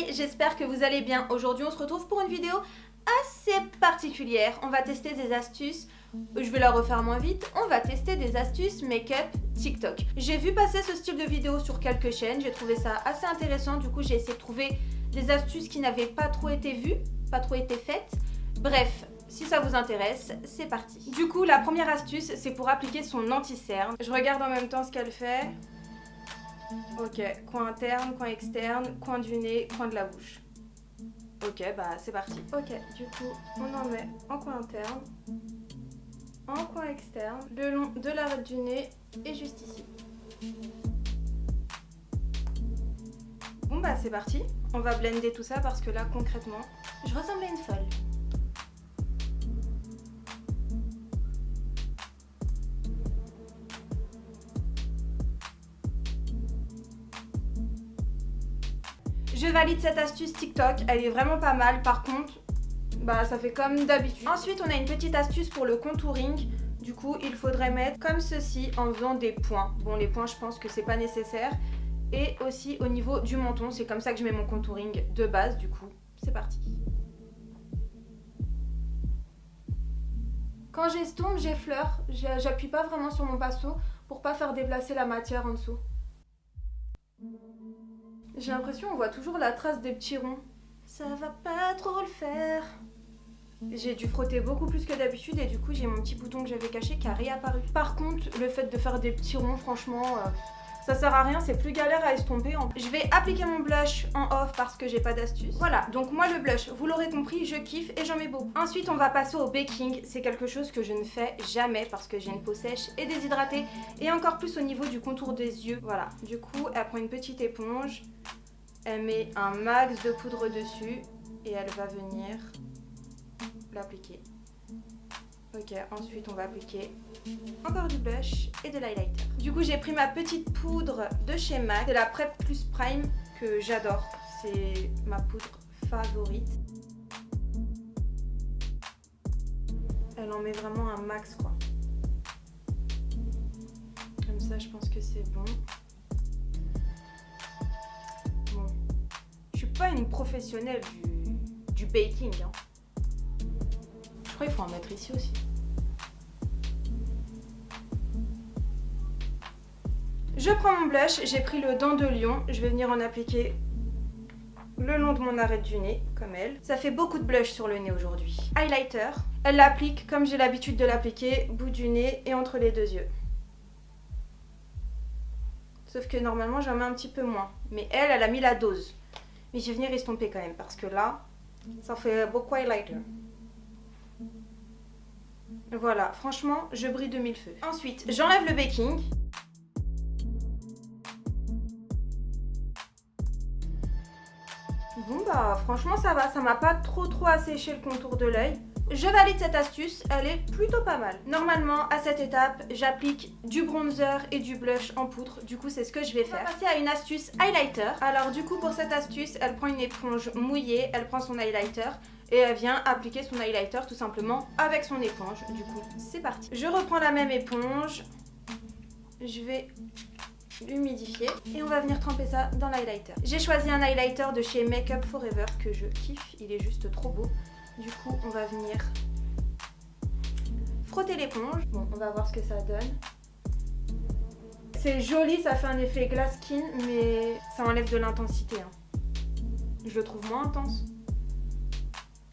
Hey, j'espère que vous allez bien. Aujourd'hui, on se retrouve pour une vidéo assez particulière. On va tester des astuces. Je vais la refaire moins vite. On va tester des astuces make-up TikTok. J'ai vu passer ce style de vidéo sur quelques chaînes. J'ai trouvé ça assez intéressant. Du coup, j'ai essayé de trouver des astuces qui n'avaient pas trop été vues, pas trop été faites. Bref, si ça vous intéresse, c'est parti. Du coup, la première astuce, c'est pour appliquer son anti-cerne. Je regarde en même temps ce qu'elle fait. Ok, coin interne, coin externe, coin du nez, coin de la bouche. Ok, bah c'est parti. Ok, du coup, on en met en coin interne, en coin externe, le long de l'arête du nez et juste ici. Bon bah c'est parti. On va blender tout ça parce que là, concrètement, je ressemble à une folle. Je valide cette astuce TikTok, elle est vraiment pas mal. Par contre, bah ça fait comme d'habitude. Ensuite, on a une petite astuce pour le contouring. Du coup, il faudrait mettre comme ceci en faisant des points. Bon, les points, je pense que c'est pas nécessaire. Et aussi au niveau du menton, c'est comme ça que je mets mon contouring de base. Du coup, c'est parti. Quand j'estompe, j'effleure. J'appuie pas vraiment sur mon pinceau pour pas faire déplacer la matière en dessous. J'ai l'impression qu'on voit toujours la trace des petits ronds. Ça va pas trop le faire. J'ai dû frotter beaucoup plus que d'habitude et du coup j'ai mon petit bouton que j'avais caché qui a réapparu. Par contre, le fait de faire des petits ronds, franchement, ça sert à rien, c'est plus galère à estomper. Je vais appliquer mon blush en off parce que j'ai pas d'astuce. Voilà, donc moi le blush, vous l'aurez compris, je kiffe et j'en mets beaucoup. Ensuite, on va passer au baking. C'est quelque chose que je ne fais jamais parce que j'ai une peau sèche et déshydratée et encore plus au niveau du contour des yeux. Voilà, du coup, elle prend une petite éponge, elle met un max de poudre dessus et elle va venir l'appliquer. Ok, ensuite on va appliquer encore du blush et de l'highlighter. Du coup, j'ai pris ma petite poudre de chez MAC, c'est la Prep Plus Prime que j'adore. C'est ma poudre favorite. Elle en met vraiment un max quoi. Comme ça, je pense que c'est bon. Bon, je suis pas une professionnelle du baking, hein. Je crois qu'il faut en mettre ici aussi. Je prends mon blush, j'ai pris le Dent de Lion. Je vais venir en appliquer le long de mon arête du nez, comme elle. Ça fait beaucoup de blush sur le nez aujourd'hui. Highlighter, elle l'applique comme j'ai l'habitude de l'appliquer, bout du nez et entre les deux yeux. Sauf que normalement j'en mets un petit peu moins. Mais elle a mis la dose. Mais je vais venir estomper quand même parce que là, ça fait beaucoup highlighter. Voilà, franchement, je brille de mille feux. Ensuite, j'enlève le baking. Bon bah, franchement ça va, ça m'a pas trop asséché le contour de l'œil. Je valide cette astuce, elle est plutôt pas mal. Normalement, à cette étape, j'applique du bronzer et du blush en poudre. Du coup, c'est ce que je vais faire. On va passer à une astuce highlighter. Alors du coup, pour cette astuce, elle prend une éponge mouillée, elle prend son highlighter et elle vient appliquer son highlighter tout simplement avec son éponge. Du coup, c'est parti. Je reprends la même éponge. Je vais l'humidifier et on va venir tremper ça dans l'highlighter. J'ai choisi un highlighter de chez Make Up Forever que je kiffe, il est juste trop beau. Du coup, on va venir frotter l'éponge. Bon, on va voir ce que ça donne. C'est joli, ça fait un effet glass skin, mais ça enlève de l'intensité. Je le trouve moins intense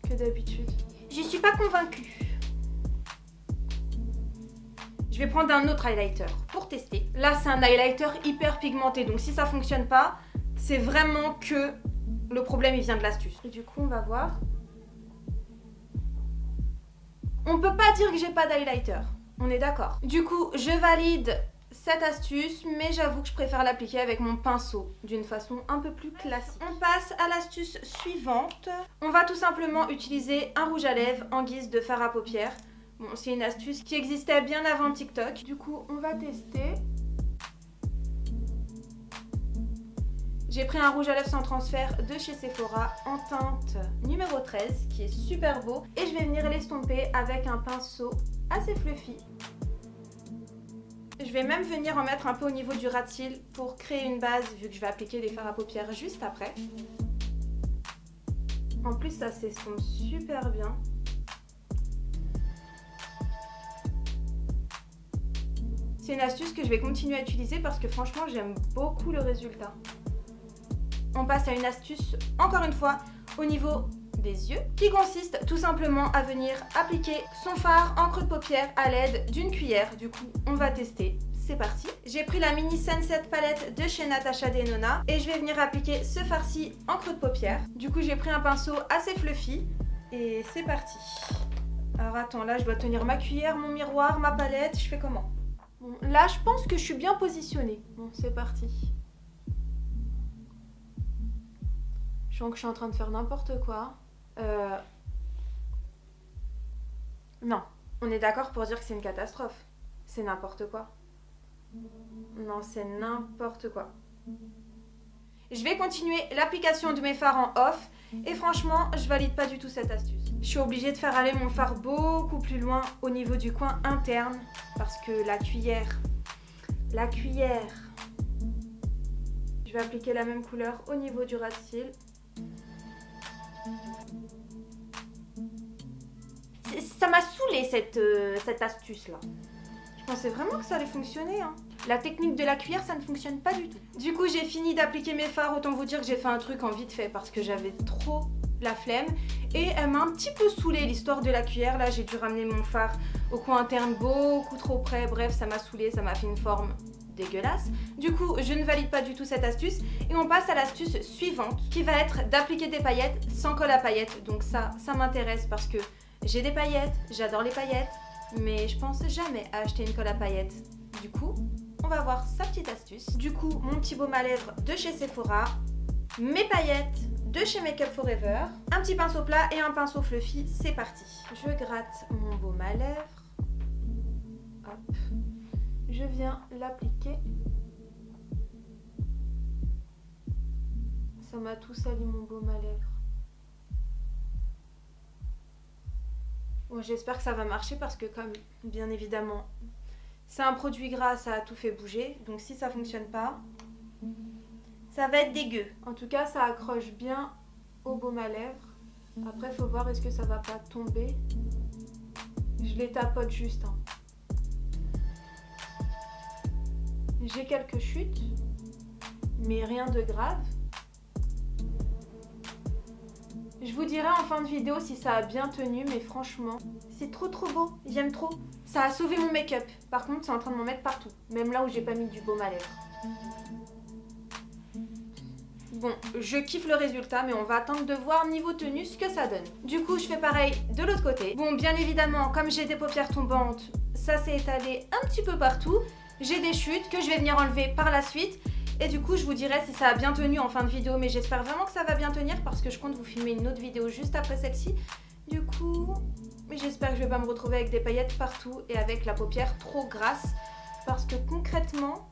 que d'habitude. Je suis pas convaincue. Je vais prendre un autre highlighter pour tester. Là, c'est un highlighter hyper pigmenté, donc si ça fonctionne pas, c'est vraiment que le problème il vient de l'astuce. Et du coup, on va voir. On peut pas dire que j'ai pas d'highlighter, on est d'accord. Du coup, je valide cette astuce, mais j'avoue que je préfère l'appliquer avec mon pinceau d'une façon un peu plus classique. On passe à l'astuce suivante. On va tout simplement utiliser un rouge à lèvres en guise de fard à paupières. Bon, c'est une astuce qui existait bien avant TikTok. Du coup, on va tester. J'ai pris un rouge à lèvres sans transfert de chez Sephora en teinte numéro 13 qui est super beau. Et je vais venir l'estomper avec un pinceau assez fluffy. Je vais même venir en mettre un peu au niveau du ras de cils pour créer une base vu que je vais appliquer des fards à paupières juste après. En plus, ça s'estompe super bien. C'est une astuce que je vais continuer à utiliser parce que franchement, j'aime beaucoup le résultat. On passe à une astuce, encore une fois, au niveau des yeux, qui consiste tout simplement à venir appliquer son fard en creux de paupière à l'aide d'une cuillère. Du coup, on va tester. C'est parti. J'ai pris la mini Sunset palette de chez Natasha Denona et je vais venir appliquer ce fard-ci en creux de paupière. Du coup, j'ai pris un pinceau assez fluffy et c'est parti. Alors attends, là, je dois tenir ma cuillère, mon miroir, ma palette. Je fais comment? Bon, là, je pense que je suis bien positionnée. Bon, c'est parti. Je sens que je suis en train de faire n'importe quoi. Non, on est d'accord pour dire que c'est une catastrophe. C'est n'importe quoi. Non, c'est n'importe quoi. Je vais continuer l'application de mes fards en off. Et franchement, je valide pas du tout cette astuce. Je suis obligée de faire aller mon fard beaucoup plus loin au niveau du coin interne. Parce que la cuillère... Je vais appliquer la même couleur au niveau du ras de cils. Ça m'a saoulée cette astuce là. Je pensais vraiment que ça allait fonctionner. Hein. La technique de la cuillère, ça ne fonctionne pas du tout. Du coup, j'ai fini d'appliquer mes fards. Autant vous dire que j'ai fait un truc en vite fait parce que j'avais trop la flemme. Et elle m'a un petit peu saoulée l'histoire de la cuillère. Là, j'ai dû ramener mon fard au coin interne beaucoup trop près. Bref, ça m'a saoulée, ça m'a fait une forme dégueulasse. Du coup, je ne valide pas du tout cette astuce. Et on passe à l'astuce suivante qui va être d'appliquer des paillettes sans colle à paillettes. Donc ça m'intéresse parce que j'ai des paillettes, j'adore les paillettes, mais je pense jamais à acheter une colle à paillettes. Du coup, on va voir sa petite astuce. Du coup, mon petit baume à lèvres de chez Sephora, mes paillettes de chez Make Up Forever, un petit pinceau plat et un pinceau fluffy, c'est parti. Je gratte mon baume à lèvres. Hop. Je viens l'appliquer. Ça m'a tout sali mon baume à lèvres. Bon, j'espère que ça va marcher parce que comme bien évidemment c'est un produit gras, ça a tout fait bouger. Donc si ça fonctionne pas, ça va être dégueu. En tout cas, ça accroche bien au baume à lèvres. Après, il faut voir est-ce que ça va pas tomber. Je les tapote juste. Hein. J'ai quelques chutes, mais rien de grave. Je vous dirai en fin de vidéo si ça a bien tenu, mais franchement, c'est trop beau, j'aime trop. Ça a sauvé mon make-up. Par contre, c'est en train de m'en mettre partout, même là où j'ai pas mis du baume à lèvres. Bon, je kiffe le résultat, mais on va attendre de voir niveau tenue ce que ça donne. Du coup, je fais pareil de l'autre côté. Bon, bien évidemment, comme j'ai des paupières tombantes, ça s'est étalé un petit peu partout. J'ai des chutes que je vais venir enlever par la suite. Et du coup, je vous dirai si ça a bien tenu en fin de vidéo, mais j'espère vraiment que ça va bien tenir parce que je compte vous filmer une autre vidéo juste après celle-ci. Du coup, j'espère que je vais pas me retrouver avec des paillettes partout et avec la paupière trop grasse parce que concrètement,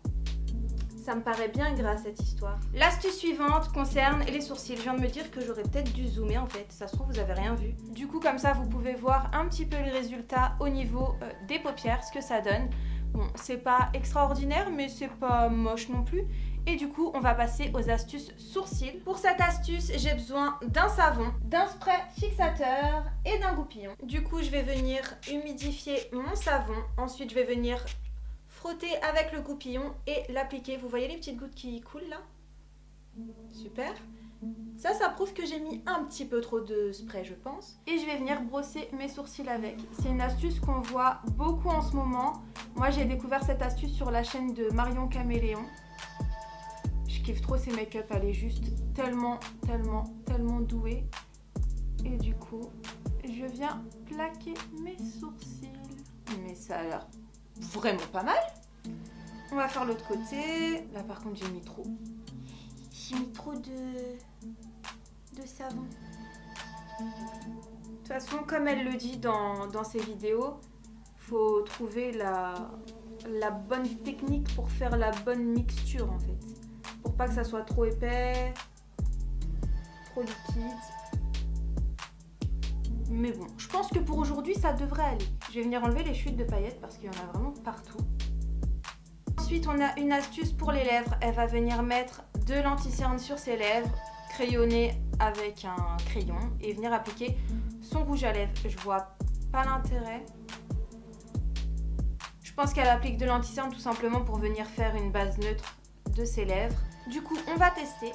ça me paraît bien gras cette histoire. L'astuce suivante concerne les sourcils. Je viens de me dire que j'aurais peut-être dû zoomer en fait, ça se trouve vous avez rien vu. Du coup, comme ça, vous pouvez voir un petit peu les résultats au niveau des paupières, ce que ça donne. Bon, c'est pas extraordinaire, mais c'est pas moche non plus. Et du coup, on va passer aux astuces sourcils. Pour cette astuce, j'ai besoin d'un savon, d'un spray fixateur et d'un goupillon. Du coup, je vais venir humidifier mon savon. Ensuite, je vais venir frotter avec le goupillon et l'appliquer. Vous voyez les petites gouttes qui coulent là? Super. Ça prouve que j'ai mis un petit peu trop de spray, je pense. Et je vais venir brosser mes sourcils avec. C'est une astuce qu'on voit beaucoup en ce moment. Moi, j'ai découvert cette astuce sur la chaîne de Marion Caméléon. Je kiffe trop ses make-up, elle est juste tellement douée. Et du coup, je viens plaquer mes sourcils. Mais ça a l'air vraiment pas mal. On va faire l'autre côté. Là, par contre, j'ai mis trop. J'ai mis trop de savon. De toute façon, comme elle le dit dans ses vidéos, faut trouver la bonne technique pour faire la bonne mixture en fait. Pour pas que ça soit trop épais, trop liquide. Mais bon, je pense que pour aujourd'hui, ça devrait aller. Je vais venir enlever les chutes de paillettes parce qu'il y en a vraiment partout. Ensuite, on a une astuce pour les lèvres. Elle va venir mettre de l'anti-cerne sur ses lèvres, crayonner avec un crayon et venir appliquer son rouge à lèvres. Je vois pas l'intérêt. Je pense qu'elle applique de l'anti-cerne tout simplement pour venir faire une base neutre de ses lèvres. Du coup, on va tester.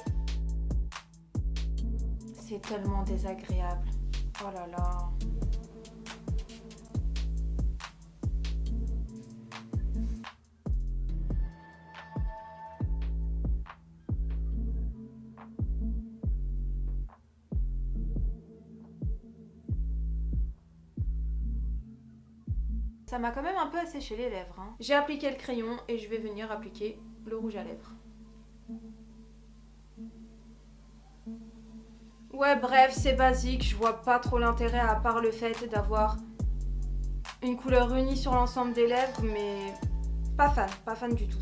C'est tellement désagréable. Oh là là. Ça m'a quand même un peu asséché les lèvres. Hein. J'ai appliqué le crayon et je vais venir appliquer le rouge à lèvres. Ouais, bref, c'est basique. Je vois pas trop l'intérêt à part le fait d'avoir une couleur unie sur l'ensemble des lèvres, mais pas fan du tout.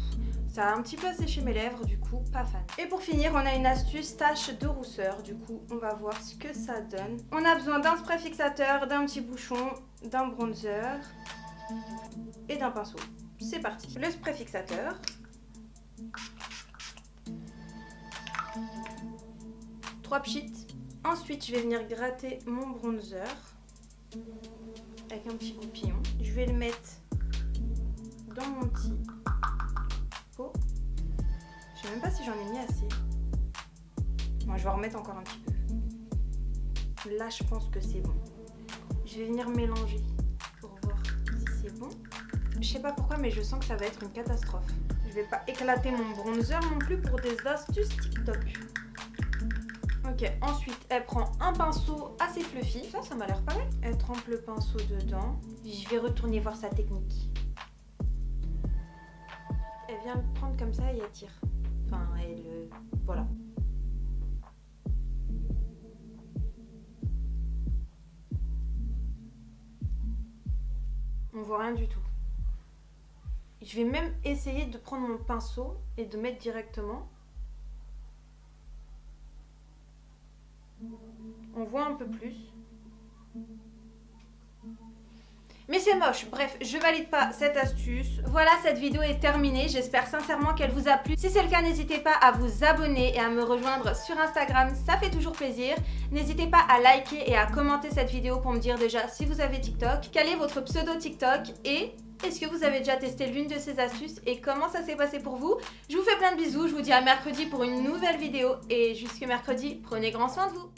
Ça a un petit peu asséché mes lèvres, du coup, pas fan. Et pour finir, on a une astuce tache de rousseur. Du coup, on va voir ce que ça donne. On a besoin d'un spray fixateur, d'un petit bouchon, d'un bronzer et d'un pinceau. C'est parti. Le spray fixateur. Trois pchits. Ensuite, je vais venir gratter mon bronzer avec un petit goupillon. Je vais le mettre dans mon petit pot. Je sais même pas si j'en ai mis assez. Moi, je vais en remettre encore un petit peu. Là, je pense que c'est bon. Je vais venir mélanger pour voir si c'est bon. Je sais pas pourquoi, mais je sens que ça va être une catastrophe. Je vais pas éclater mon bronzer non plus pour des astuces TikTok. Ok, ensuite, elle prend un pinceau assez fluffy. Ça m'a l'air pas mal. Elle trempe le pinceau dedans. Je vais retourner voir sa technique. Elle vient le prendre comme ça et elle tire. Enfin, elle... voilà. On voit rien du tout. Je vais même essayer de prendre mon pinceau et de mettre directement. On voit un peu plus. Mais c'est moche, bref, je valide pas cette astuce. Voilà, cette vidéo est terminée, j'espère sincèrement qu'elle vous a plu. Si c'est le cas, n'hésitez pas à vous abonner et à me rejoindre sur Instagram, ça fait toujours plaisir. N'hésitez pas à liker et à commenter cette vidéo pour me dire déjà si vous avez TikTok, quel est votre pseudo TikTok et est-ce que vous avez déjà testé l'une de ces astuces et comment ça s'est passé pour vous. Je vous fais plein de bisous, je vous dis à mercredi pour une nouvelle vidéo et jusque mercredi, prenez grand soin de vous.